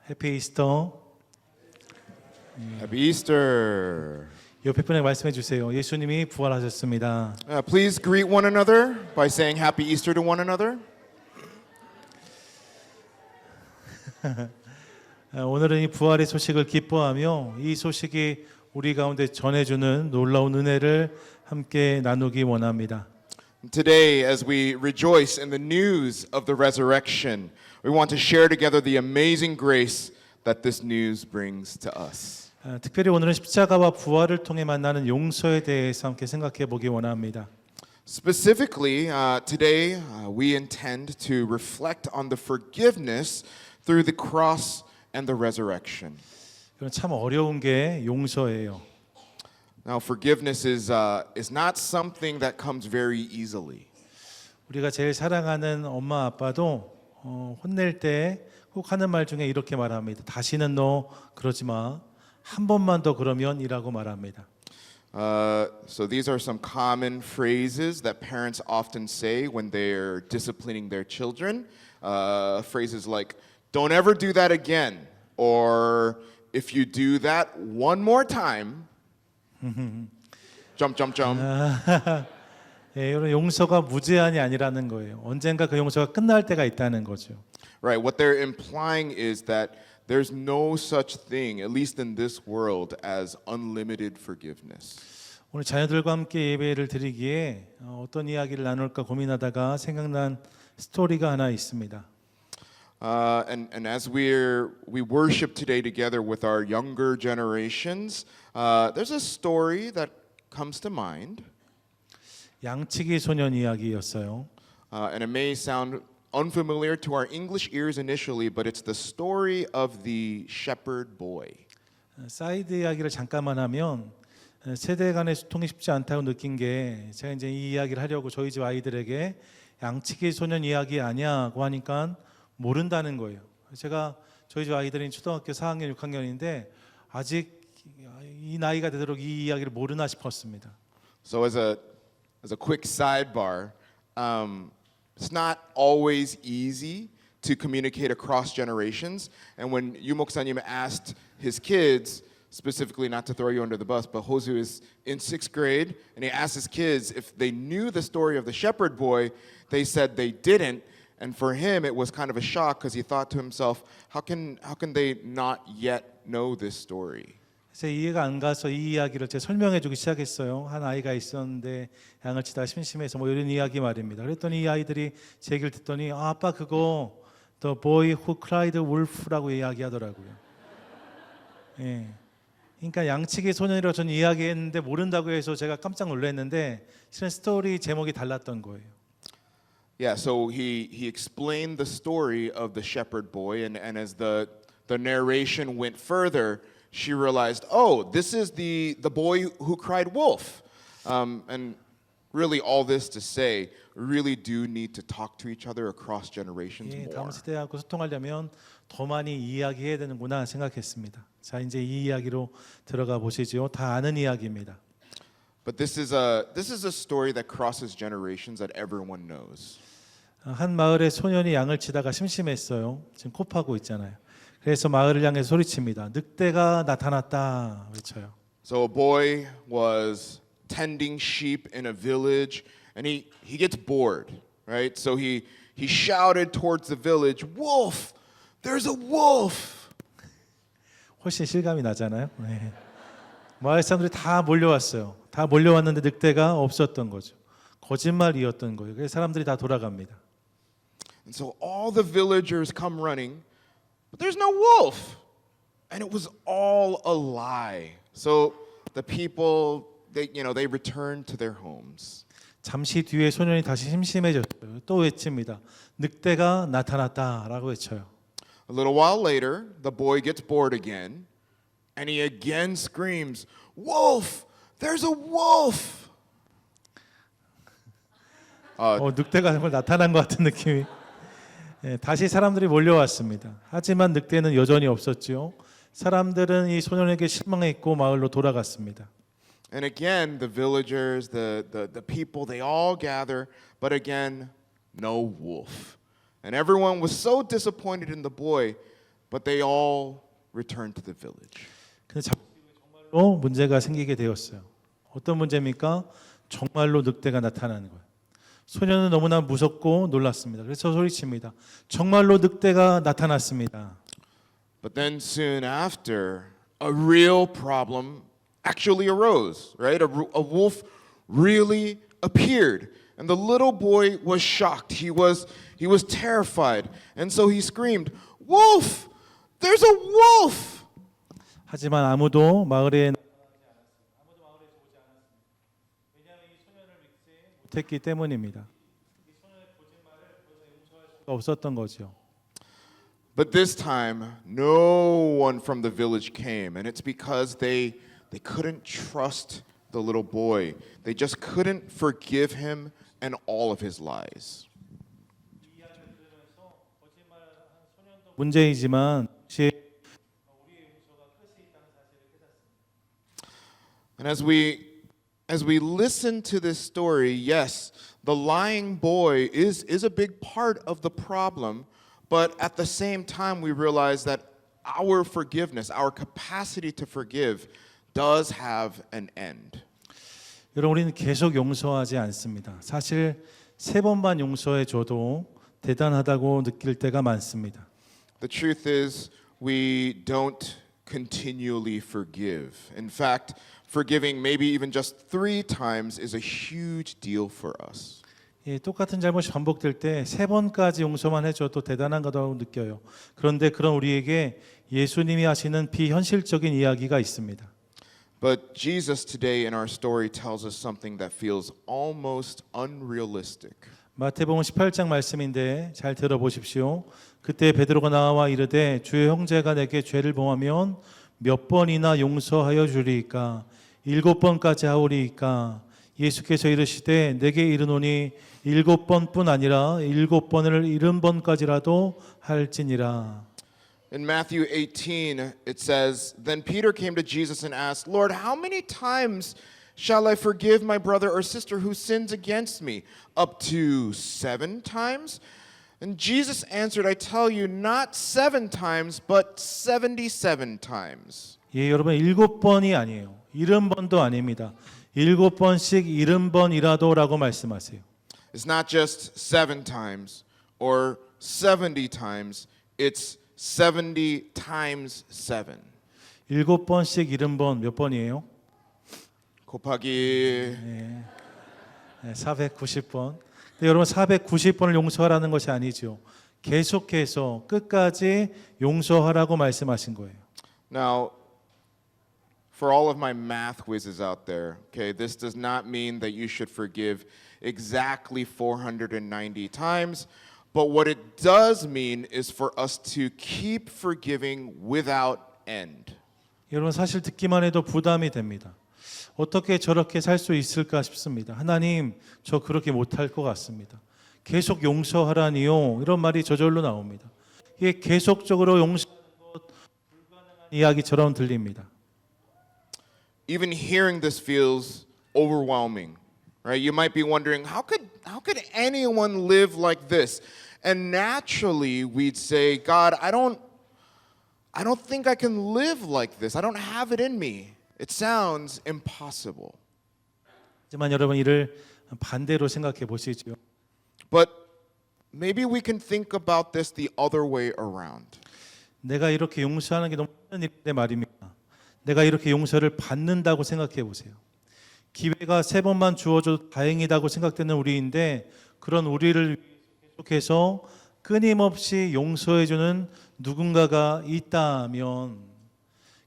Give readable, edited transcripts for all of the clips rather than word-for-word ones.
해피 이스터. Happy Easter. 옆에 분에게 말씀해 주세요. 예수님이 부활하셨습니다. Please greet one another by saying Happy Easter to one another. 오늘은 이 부활의 소식을 기뻐하며 이 소식이 우리 가운데 전해주는 놀라운 은혜를 함께 나누기 원합니다. Today, as we rejoice in the news of the resurrection, we want to share together the amazing grace that this news brings to us. 특별히 오늘은 십자가와 부활을 통해 만나는 용서에 대해서 함께 생각해 보기 원합니다. Specifically, today we intend to reflect on the forgiveness through the cross and the resurrection. 이건 참 어려운 게 용서예요. Now, forgiveness is not something that comes very easily. 우리가 제일 사랑하는 엄마 아빠도 혼낼 때 꼭 하는 말 중에 이렇게 말합니다. 다시는 너 그러지 마. 한 번만 더 그러면이라고 말합니다. So these are some common phrases that parents often say when they're disciplining their children. Phrases like, don't ever do that again. Or if you do that one more time, jump, jump, jump. 예, 이런 용서가 무제한이 아니라는 거예요. 언젠가 그 용서가 끝날 때가 있다는 거죠. Right, what they're implying is that there's no such thing, at least in this world, as unlimited forgiveness. 오늘 자녀들과 함께 예배를 드리기에 어떤 이야기를 나눌까 고민하다가 생각난 스토리가 하나 있습니다. And as we worship today together with our younger generations, there's a story that comes to mind. 양치기 소년 이야기였어요. And it may sound unfamiliar to our English ears initially, but it's the story of the shepherd boy. 사이드 이야기를 잠깐만 하면 세대 간의 소통이 쉽지 않다고 느낀 게 제가 이제 이 이야기를 하려고 저희 집 아이들에게 양치기 소년 이야기 아냐고 하니까 모른다는 거예요. 제가 저희 집 아이들은 초등학교 4학년, 6학년인데 아직 이 나이가 되도록 이 이야기를 모르나 싶었습니다. So as a quick sidebar, it's not always easy to communicate across generations. And when 유 목사님 asked his kids, specifically not to throw you under the bus, but Hosu is in 6th grade, and he asked his kids if they knew the story of the shepherd boy, they said they didn't. And for him, it was kind of a shock because he thought to himself, how can they not yet know this story? 그래서 이해가 안 가서 이 이야기를 제가 설명해주기 시작했어요. 한 아이가 있었는데 양을 치다가 심심해서 뭐 이런 이야기 말입니다. 그랬더니 이 아이들이 제 얘기를 듣더니 아빠 그거 The Boy Who Cried Wolf라고 이야기하더라고요. 예. 그러니까 양치기 소년이라고 저는 이야기했는데 모른다고 해서 제가 깜짝 놀랐는데 실은 스토리 제목이 달랐던 거예요. Yeah, so he explained the story of the shepherd boy, and as the narration went further, she realized, oh, this is the boy who cried wolf. And really all this to say, we really do need to talk to each other across generations 예, more. 다음 세대하고 소통하려면 더 많이 이야기해야 되는구나 생각했습니다. 자, 이제 이 이야기로 들어가 보시죠. 다 아는 이야기입니다. But this is a story that crosses generations that everyone knows. 한 마을에 소년이 양을 치다가 심심했어요. 지금 코파고 있잖아요. 그래서 마을을 향해 소리칩니다. 늑대가 나타났다 외쳐요. So a boy was tending sheep in a village, and he gets bored, right? So he shouted towards the village, "Wolf! There's a wolf!" 훨씬 실감이 나잖아요. 네. 마을 사람들이 다 몰려왔어요. 다 몰려왔는데 늑대가 없었던 거죠. 거짓말이었던 거예요. 그래서 사람들이 다 돌아갑니다. And so all the villagers come running, but there's no wolf. And it was all a lie. So the people, they returned to their homes. 잠시 뒤에 소년이 다시 심심해졌어요. 또 외칩니다. 늑대가 나타났다라고 외쳐요. A little while later, the boy gets bored again, and he again screams, "Wolf! There's a wolf!" 늑대가 정말 나타난 것 같은 느낌이. 예, 다시 사람들이 몰려왔습니다. 하지만 늑대는 여전히 없었죠. 사람들은 이 소년에게 실망했고 마을로 돌아갔습니다. And again, the villagers, the people, they all gather, but again, no wolf. And everyone was so disappointed in the boy but they all returned to the village. 근데 정말로 문제가 생기게 되었어요. 어떤 문제입니까? 정말로 늑대가 나타나는 거예요. 소년은 너무나 무섭고 놀랐습니다. 그래서 소리칩니다. 정말로 늑대가 나타났습니다. But then soon after, a real problem actually arose, right? A wolf really appeared. And the little boy was shocked. He was terrified. And so he screamed, "Wolf! There's a wolf!" 하지만 아무도 마을에 못했기 때문입니다. 없었던 거죠. But this time, no one from the village came, and it's because they couldn't trust the little boy. They just couldn't forgive him and all of his lies. 문제이지만 And as we listen to this story, yes, the lying boy is a big part of the problem, but at the same time we realize that our forgiveness, our capacity to forgive does have an end. 여러분 우리는 계속 용서하지 않습니다. 사실 세 번만 용서해 줘도 대단하다고 느낄 때가 많습니다. The truth is we don't continually forgive. In fact, forgiving maybe even just 3 times is a huge deal for us. 예, 똑같은 잘못이 반복될 때 세 번까지 용서만 해줘도 대단한 거라고 느껴요. 그런데 그런 우리에게 예수님이 하시는 비현실적인 이야기가 있습니다. But Jesus today in our story tells us something that feels almost unrealistic. 마태복음 18장 말씀인데 잘 들어보십시오. 그때 베드로가 나와 이르되 주의 형제가 내게 죄를 범하면 몇 번이나 용서하여 주리이까 7번까지 하오리이까 예수께서 이르시되 내게 이르노니 7번뿐 아니라 7번을 70번까지라도 할지니라. In Matthew 18, it says, Then Peter came to Jesus and asked, Lord, how many times shall I forgive my brother or sister who sins against me? Up to 7 times? And Jesus answered, I tell you, not 7 times, but 77 times. 예, 여러분 7번이 아니에요. 70번도 아닙니다. 7번씩 70번이라도라고 말씀하세요. It's not just 7 times or 70 times, it's 70 times 7. 7번씩 70번 몇 번이에요? 곱하기 네, 490번. 근데 여러분 490번을 용서하라는 것이 아니죠. 계속해서 끝까지 용서하라고 말씀하신 거예요. Now, for all of my math whizzes out there, okay, this does not mean that you should forgive exactly 490 times, but what it does mean is for us to keep forgiving without end. 여러분 사실 듣기만 해도 부담이 됩니다. 어떻게 저렇게 살 수 있을까 싶습니다. 하나님, 저 그렇게 못할 것 같습니다. 계속 용서하라니요. 이런 말이 저절로 나옵니다. 이게 계속적으로 용서하는 것 불가능한 이야기처럼 들립니다. Even hearing this feels overwhelming, right? You might be wondering, how could anyone live like this? And naturally, we'd say, God, I don't think I can live like this. I don't have it in me. It sounds impossible. 하지만 여러분 이를 반대로 생각해 보시죠. But maybe we can think about this the other way around. 내가 이렇게 용서하는 게 너무 힘든 일인데 말입니다. 내가 이렇게 용서를 받는다고 생각해 보세요. 기회가 3번만 주어져도 다행이다고 생각되는 우리인데 그런 우리를 계속해서 끊임없이 용서해주는 누군가가 있다면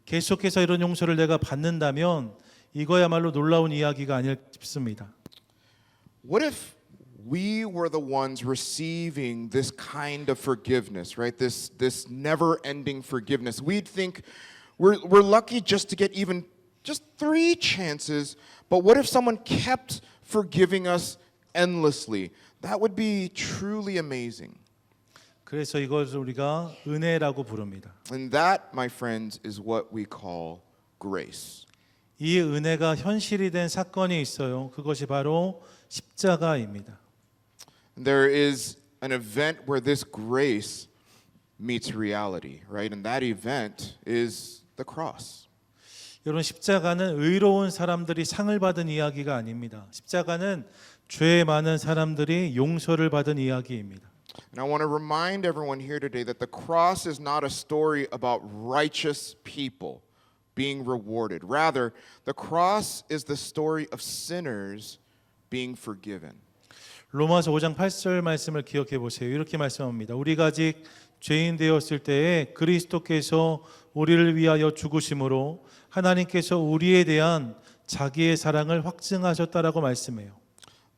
계속해서 이런 용서를 내가 받는다면 이거야말로 놀라운 이야기가 아닐까 싶습니다. What if we were the ones receiving this kind of forgiveness, right? This never-ending forgiveness. We'd think we're lucky just to get even just 3 chances, but what if someone kept forgiving us endlessly? That would be truly amazing. 그래서 이것을 우리가 은혜라고 부릅니다. And that, my friends, is what we call grace. 이 은혜가 현실이 된 사건이 있어요. 그것이 바로 십자가입니다. There is an event where this grace meets reality, right? And that event is the cross. 여러분 십자가는 의로운 사람들이 상을 받은 이야기가 아닙니다. 십자가는 죄 많은 사람들이 용서를 받은 이야기입니다. And I want to remind everyone here today that the cross is not a story about righteous people being rewarded. Rather, the cross is the story of sinners being forgiven. 로마서 5장 8절 말씀을 기억해 보세요. 이렇게 말씀합니다. 우리가 아직 죄인 되었을 때에 그리스도께서 우리를 위하여 죽으심으로 하나님께서 우리에 대한 자기의 사랑을 확증하셨다라고 말씀해요.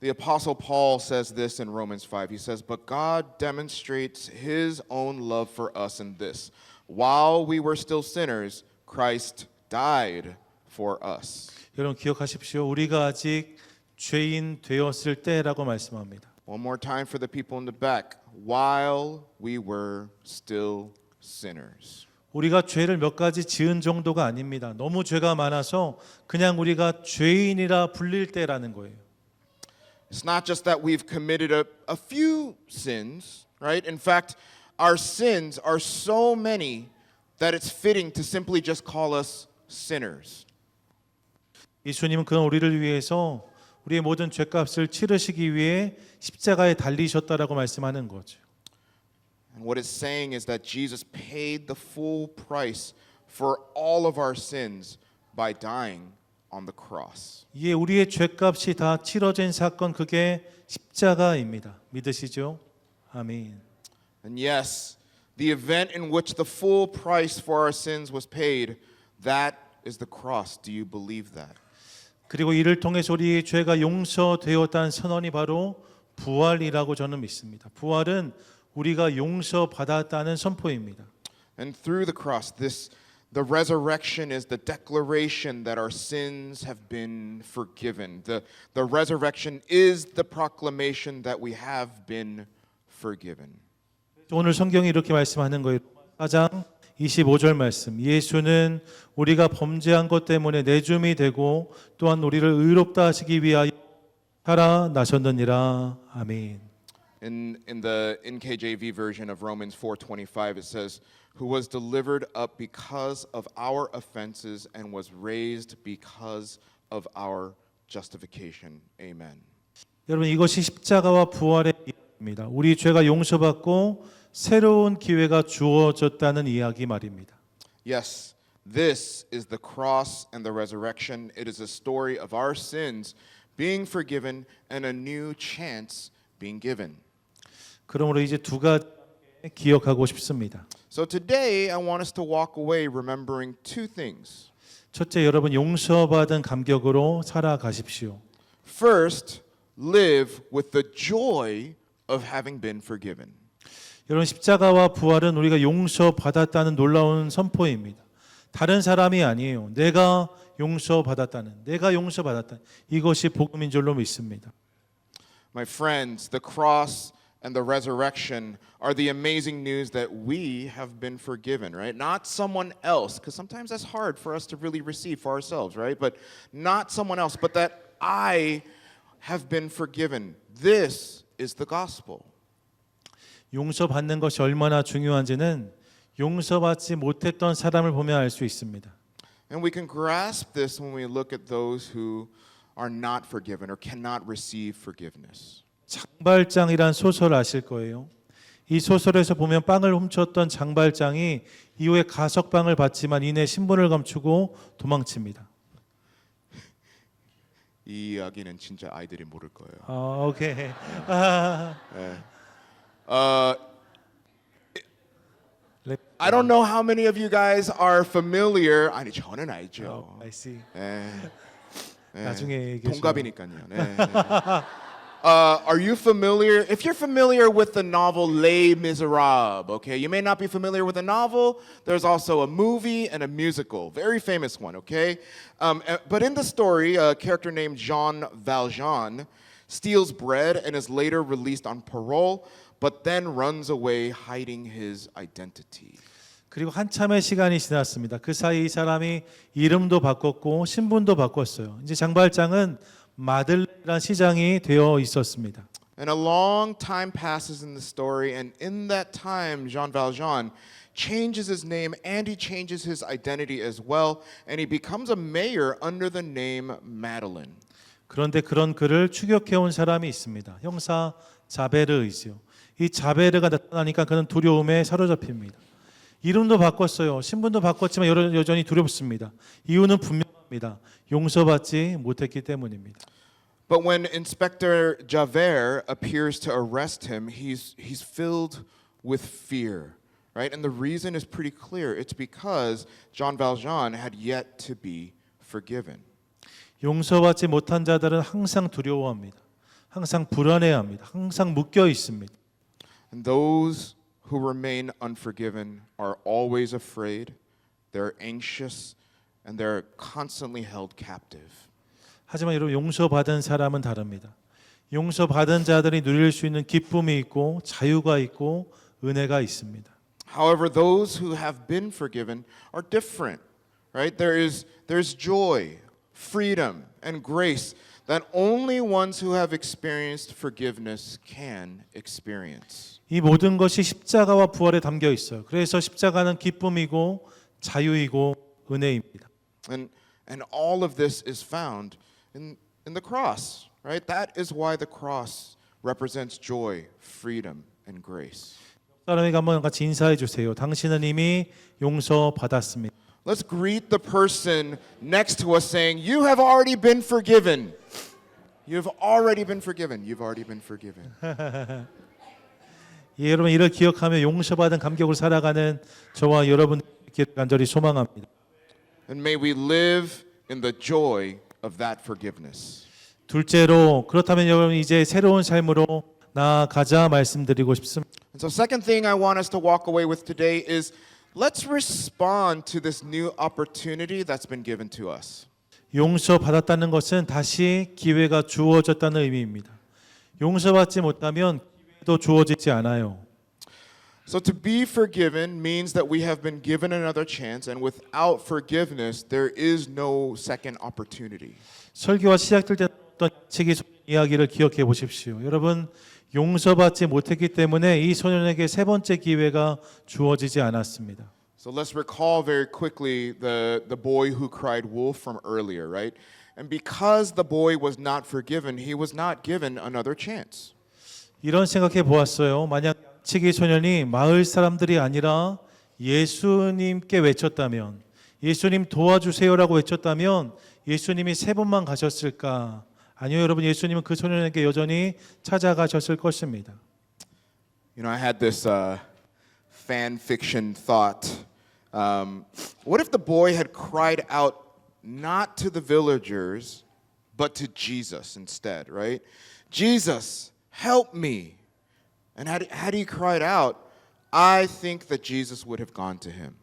The Apostle Paul says this in Romans 5. He says, "But God demonstrates His own love for us in this. While we were still sinners, Christ died for us." 여러분 기억하십시오. 우리가 아직 죄인 되었을 때라고 말씀합니다. One more time for the people in the back. While we were still sinners. 우리가 죄를 몇 가지 지은 정도가 아닙니다. 너무 죄가 많아서 그냥 우리가 죄인이라 불릴 때라는 거예요. It's not just that we've committed a few sins, right? In fact, our sins are so many that it's fitting to simply just call us sinners. 예수님은 그런 우리를 위해서 우리의 모든 죄값을 치르시기 위해 십자가에 달리셨다라고 말씀하는 거죠. And what it's saying is that Jesus paid the full price for all of our sins by dying on the cross. 이에 우리의 죄값이 다 치러진 사건 그게 십자가입니다. 믿으시죠? 아멘. And yes, the event in which the full price for our sins was paid, that is the cross. Do you believe that? 그리고 이를 통해서 우리의 죄가 용서되었다는 선언이 바로 부활이라고 저는 믿습니다. 부활은 우리가 용서받았다는 선포입니다. And through the cross, the resurrection is the declaration that our sins have been forgiven. The resurrection is the proclamation that we have been forgiven. 오늘 성경이 이렇게 말씀하는 거예요. 4장 25절 말씀. 예수는 우리가 범죄한 것 때문에 내줌이 되고 또한 우리를 의롭다 하시기 위하여 살아나셨느니라. 아멘. In the NKJV version of Romans 4:25, it says, "Who was delivered up because of our offenses and was raised because of our justification." Amen. 여러분 이것이 십자가와 부활의 이야기입니다. 우리 죄가 용서받고 새로운 기회가 주어졌다는 이야기 말입니다. Yes, this is the cross and the resurrection. It is a story of our sins being forgiven and a new chance being given. 그러므로 이제 두 가지 기억하고 싶습니다. So today I want us to walk away remembering two things. 첫째, 여러분 용서받은 감격으로 살아가십시오. First, live with the joy of having been forgiven. 여러분 십자가와 부활은 우리가 용서받았다는 놀라운 선포입니다. 다른 사람이 아니에요. 내가 용서받았다는, 이것이 복음인 줄로 믿습니다. My friends, the cross and the resurrection are the amazing news that we have been forgiven, right? Not someone else, because sometimes that's hard for us to really receive for ourselves, right? But not someone else, but that I have been forgiven. This is the gospel. 용서받는 것이 얼마나 중요한지는 용서받지 못했던 사람을 보면 알 수 있습니다. And we can grasp this when we look at those who are not forgiven or cannot receive forgiveness. 장발장이란 소설 아실 거예요. 이 소설에서 보면 빵을 훔쳤던 장발장이 이후에 가석방을 받지만 이내 신분을 감추고 도망칩니다. 이 이야기는 진짜 아이들이 모를 거예요. 아, 오케이. I don't know how many of you guys are familiar. 아니 저는 알죠. I see. 네. 나중에 얘기해 동갑이니까요. 네. Are you familiar? If you're familiar with the novel Les Miserables, okay, you may not be familiar with the novel. There's also a movie and a musical, very famous one, okay. But in the story, a character named Jean Valjean steals bread and is later released on parole, but then runs away hiding his identity. 그리고 한참의 시간이 지났습니다. 그 사이 이 사람이 이름도 바꿨고 신분도 바꿨어요. 이제 장발장은 마들렌이라는 시장이 되어 있었습니다. And a long time passes in the story, and in that time, Jean Valjean changes his name and he changes his identity as well, and he becomes a mayor under the name Madeline. 그런데 그런 그를 추격해 온 사람이 있습니다. 형사 자베르이지요. 이 자베르가 나타나니까 그는 두려움에 사로잡힙니다. 이름도 바꿨어요. 신분도 바꿨지만 여전히 두렵습니다. 이유는 분명합니다. 용서받지 못했기 때문입니다. But when Inspector Javert appears to arrest him, he's filled with fear, right? And the reason is pretty clear. It's because Jean Valjean had yet to be forgiven. 용서받지 못한 자들은 항상 두려워합니다. 항상 불안해합니다. 항상 묶여 있습니다. And those who remain unforgiven are always afraid, they're anxious, and they're constantly held captive. 하지만 여러분 용서받은 사람은 다릅니다. 용서받은 자들이 누릴 수 있는 기쁨이 있고 자유가 있고 은혜가 있습니다. However, those who have been forgiven are different, right? There's joy, freedom, and grace that only ones who have experienced forgiveness can experience. 이 모든 것이 십자가와 부활에 담겨 있어요. 그래서 십자가는 기쁨이고 자유이고 은혜입니다. And all of this is found in the cross, right? That is why the cross represents joy, freedom, and grace. 사람에게 한번 같이 인사해 주세요. 당신은 이미 용서받았습니다. Let's greet the person next to us saying, "You have already been forgiven. You've already been forgiven. You've already been forgiven." 예, 여러분 이를 기억하며 용서받은 감격을 살아가는 저와 여러분 간절히 소망합니다. And may we live in the joy of that forgiveness. 둘째로 그렇다면 여러분 이제 새로운 삶으로 나아가자 말씀드리고 싶습니다. And so second thing I want us to walk away with today is let's respond to this new opportunity that's been given to us. 용서받았다는 것은 다시 기회가 주어졌다는 의미입니다. 용서받지 못하면 기회도 주어지지 않아요. So to be forgiven means that we have been given another chance, and without forgiveness there is no second opportunity. 설교가 시작될 때 어떤 책이 이야기를 기억해 보십시오. 여러분 용서받지 못했기 때문에 이 소년에게 세 번째 기회가 주어지지 않았습니다. So let's recall very quickly the boy who cried wolf from earlier, right? And because the boy was not forgiven, he was not given another chance. 이런 생각해 보았어요. 만약 양치기 소년이 마을 사람들이 아니라 예수님께 외쳤다면, 예수님 도와주세요라고 외쳤다면 예수님이 세 번만 가셨을까? 아니요, 여러분 예수님은 그 소년에게 여전히 찾아가셨을 것입니다. You know, I had this fan fiction thought. What if the boy had cried out not to the villagers, but to Jesus instead, right? Jesus, help me. And had he cried out, I think that Jesus would have gone to him.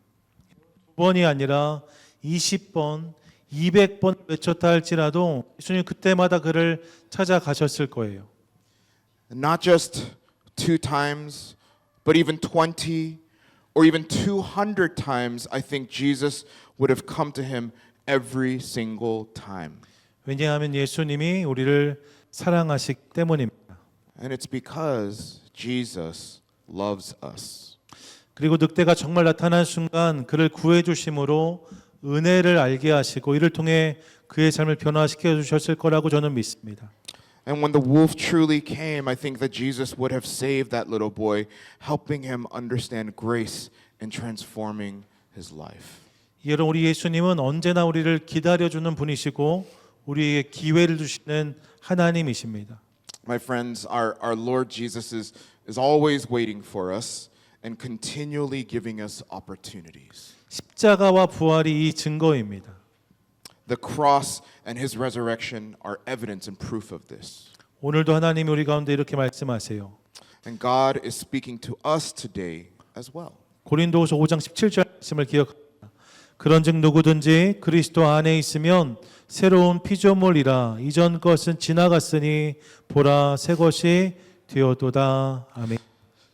두 번이 아니라 20번, 200번 외쳤다 할지라도 예수님 그때마다 그를 찾아가셨을 거예요. Not just 2 times, but even 20 or even 200 times, I think Jesus would have come to him every single time. 왜냐하면 예수님이 우리를 사랑하시기 때문입니다. And it's because Jesus loves us. 그리고 늑대가 정말 나타난 순간 그를 구해 주심으로 은혜를 알게 하시고 이를 통해 그의 삶을 변화시켜 주셨을 거라고 저는 믿습니다. And when the wolf truly came, I think that Jesus would have saved that little boy, helping him understand grace and transforming his life. 여러분 우리 예수님은 언제나 우리를 기다려 주는 분이시고 우리에게 기회를 주시는 하나님이십니다. My friends, our Lord Jesus is always waiting for us and continually giving us opportunities. 십자가와 부활이 이 증거입니다. The cross and his resurrection are evidence and proof of this. 오늘도 하나님이 우리 가운데 이렇게 말씀하세요. And God is speaking to us today as well. 고린도후서 5장 17절 말씀을 기억합니다. 그런즉 누구든지 그리스도 안에 있으면 새로운 피조물이라 이전 것은 지나갔으니 보라 새 것이 되었도다. 아멘.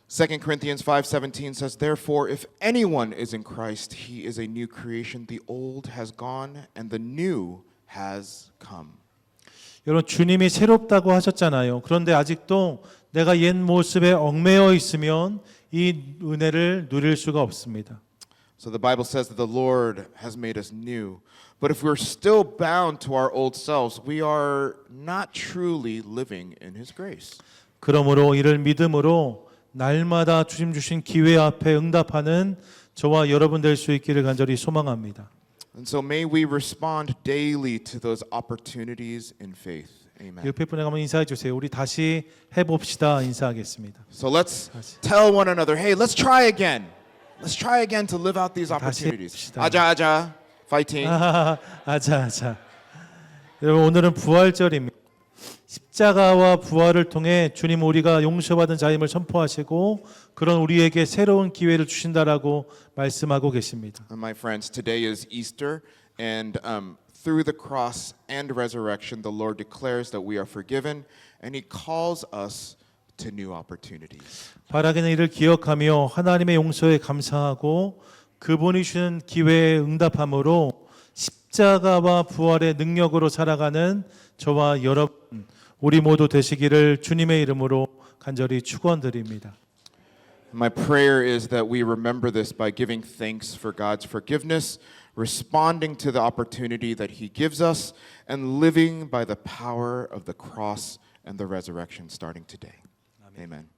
2 Corinthians 5:17 says, "Therefore, if anyone is in Christ, he is a new creation. The old has gone and the new has come." 여러분 주님이 새롭다고 하셨잖아요. 그런데 아직도 내가 옛 모습에 얽매여 있으면 이 은혜를 누릴 수가 없습니다. So the Bible says that the Lord has made us new. But if we're still bound to our old selves, we are not truly living in His grace. 그러므로 이를 믿음으로 날마다 주님 주신 기회 앞에 응답하는 저와 여러분 될 수 있기를 간절히 소망합니다. And so may we respond daily to those opportunities in faith. Amen. 옆에 분에게 한번 인사해 주세요. 우리 다시 해봅시다. 인사하겠습니다. So let's tell one another, hey, let's try again. Let's try again to live out these 다시 opportunities. 해봅시다. 아자 아자, fighting. 아자. 여러분 오늘은 부활절입니다. 십자가와 부활을 통해 주님 우리가 용서받은 자임을 선포하시고 그런 우리에게 새로운 기회를 주신다라고 말씀하고 계십니다. And my friends, today is Easter, and through the cross and resurrection, the Lord declares that we are forgiven, and He calls us to new opportunities. 바라기는 이를 기억하며 하나님의 용서에 감사하고 그분이 주는 기회에 응답함으로 십자가와 부활의 능력으로 살아가는 저와 여러분 우리 모두 되시기를 주님의 이름으로 간절히 축원드립니다. My prayer is that we remember this by giving thanks for God's forgiveness, responding to the opportunity that He gives us, and living by the power of the cross and the resurrection starting today. Amen.